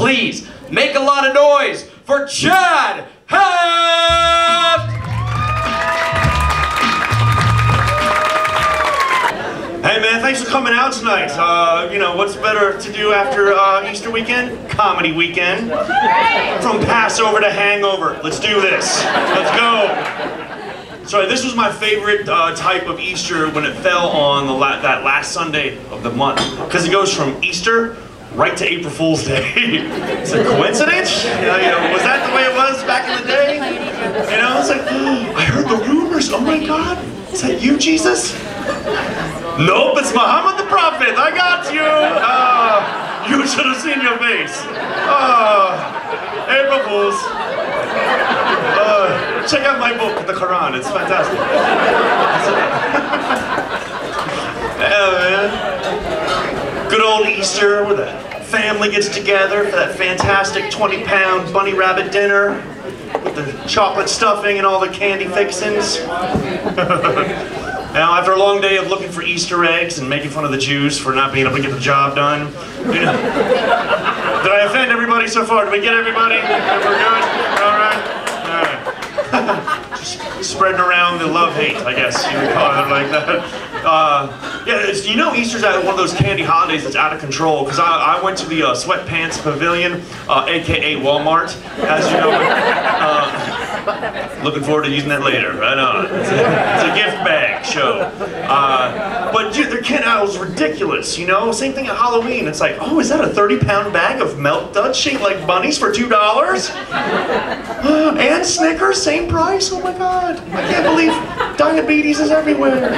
Please, make a lot of noise for Chad Heft! Hey man, thanks for coming out tonight. You know, what's better to do after Easter weekend? Comedy weekend. From Passover to Hangover. Let's do this. Let's go. So this was my favorite type of Easter when it fell on that last Sunday of the month. Because it goes from Easter right to April Fool's Day. It's a coincidence? You know, was that the way it was back in the day? You know, it's like, oh, I heard the rumors. Oh my God. Is that you, Jesus? Nope, it's Muhammad the Prophet. I got you. You should have seen your face. April Fools. Check out my book, the Quran. It's fantastic. Yeah, man. Good old Easter where the family gets together for that fantastic 20-pound bunny rabbit dinner with the chocolate stuffing and all the candy fixings. Now, after a long day of looking for Easter eggs and making fun of the Jews for not being able to get the job done, you know, did I offend everybody so far? Did we get everybody? We're good? All right? All right. Just spreading around the love-hate, I guess you would call it like that. Yeah, you know Easter's one of those candy holidays that's out of control, because I went to the Sweatpants Pavilion, aka Walmart, as you know. Looking forward to using that later. Right on. It's a gift bag show. But dude, their candy was ridiculous, you know? Same thing at Halloween. It's like, oh, is that a 30-pound bag of Melt Duds shaped like bunnies for $2? And Snickers, same price? Oh my God. I can't believe diabetes is everywhere.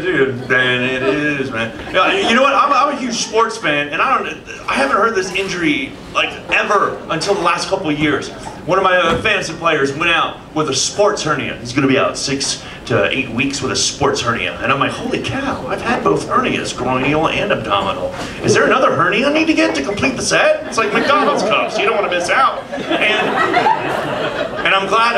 Dude, man, it is, man. You know what? I'm a huge sports fan, and I haven't heard this injury like ever until the last couple of years. One of my fantasy players went out with a sports hernia. He's going to be out 6 to 8 weeks with a sports hernia, and I'm like, holy cow! I've had both hernias, groinial and abdominal. Is there another hernia I need to get to complete the set? It's like McDonald's cups. You don't want to miss out. And I'm glad,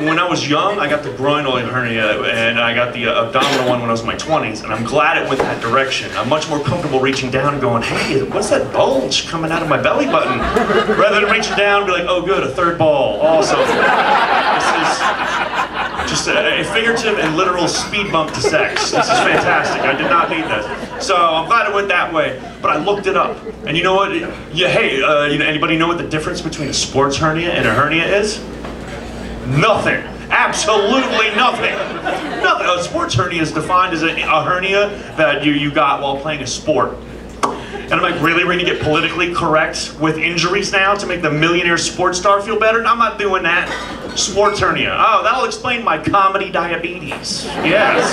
when I was young, I got the groinal hernia, and I got the abdominal one when I was in my 20s, and I'm glad it went that direction. I'm much more comfortable reaching down and going, hey, what's that bulge coming out of my belly button? Rather than reaching down and be like, oh good, a third ball. Awesome. This is just a figurative and literal speed bump to sex. This is fantastic. I did not need this. So I'm glad it went that way, but I looked it up. And you know what? Yeah, hey, anybody know what the difference between a sports hernia and a hernia is? Nothing. Absolutely nothing. Nothing. A sports hernia is defined as a hernia that you got while playing a sport. And I'm like, really, we're gonna get politically correct with injuries now to make the millionaire sports star feel better? I'm not doing that. Sports hernia. Oh, that'll explain my comedy diabetes. Yes.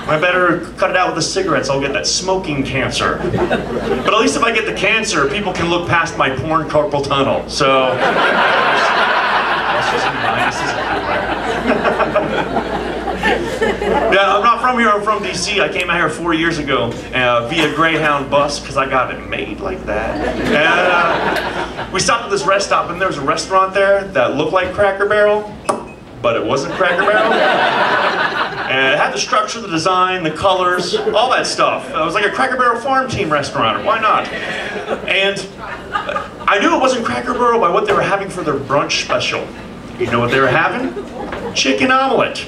I better cut it out with the cigarettes. I'll get that smoking cancer. But at least if I get the cancer, people can look past my porn carpal tunnel. So. Yeah, I'm not from here, I'm from DC. I came out here 4 years ago via Greyhound bus because I got it made like that. And we stopped at this rest stop, and there was a restaurant there that looked like Cracker Barrel, but it wasn't Cracker Barrel. And it had the structure, the design, the colors, all that stuff. It was like a Cracker Barrel farm team restaurant, why not? And I knew it wasn't Cracker Barrel by what they were having for their brunch special. You know what they were having? Chicken omelet.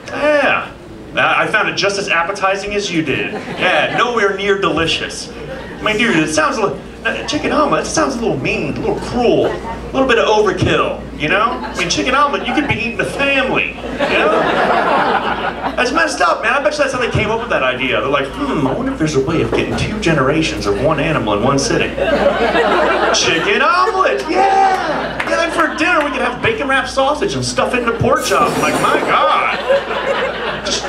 Yeah. I found it just as appetizing as you did. Yeah, nowhere near delicious. I mean, dude, it sounds a little, chicken omelet, it sounds a little mean, a little cruel, a little bit of overkill, you know? I mean, chicken omelet, you could be eating the family, you know? That's messed up, man. I bet you that's how they came up with that idea. They're like, I wonder if there's a way of getting 2 generations of one animal in one sitting. Chicken omelet, yeah! Yeah, then for dinner we could have bacon wrapped sausage and stuff it into pork chop. I'm like, my God. Just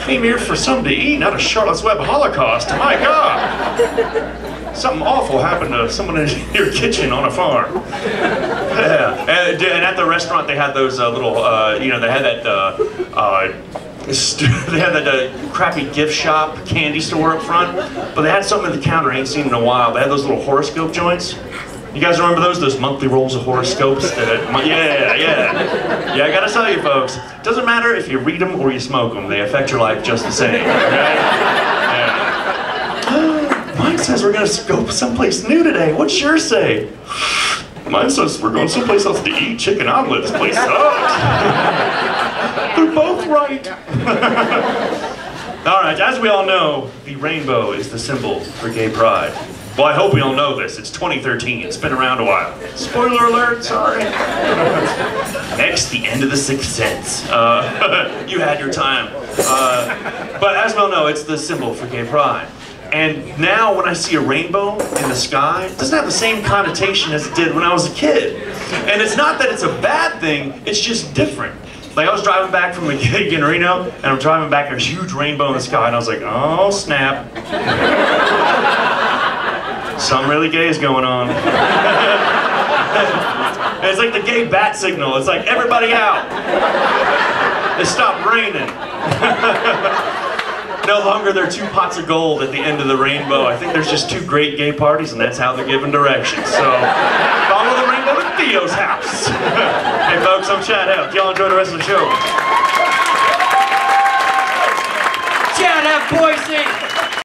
came here for something to eat, not a Charlotte's Web Holocaust. My God. Something awful happened to someone in your kitchen on a farm. Yeah. And at the restaurant they had those little, you know, they had that, they had that crappy gift shop candy store up front, but they had something at the counter I ain't seen in a while. They had those little horoscope joints. You guys remember those? Those monthly rolls of horoscopes? Yeah, I gotta tell you folks, it doesn't matter if you read them or you smoke them, they affect your life just the same, okay? Yeah. says we're gonna go someplace new today. What's yours say? Mine says we're going someplace else to eat chicken omelet. This place sucks. They're both right. All right, as we all know, the rainbow is the symbol for gay pride. Well, I hope we all know this. It's 2013. It's been around a while. Spoiler alert, sorry. Next, the end of The Sixth Sense. You had your time. But as we all know, it's the symbol for gay pride. And now when I see a rainbow in the sky, it doesn't have the same connotation as it did when I was a kid. And it's not that it's a bad thing, it's just different. Like I was driving back from a gig in Reno, and I'm driving back, there's a huge rainbow in the sky, and I was like, oh snap. Something really gay is going on. It's like the gay bat signal. It's like, everybody out. It stopped raining. No longer there are 2 pots of gold at the end of the rainbow. I think there's just 2 great gay parties, and that's how they're given directions. So, follow the rainbow to Theo's house. Hey folks, I'm Chad Heft. Y'all enjoy the rest of the show.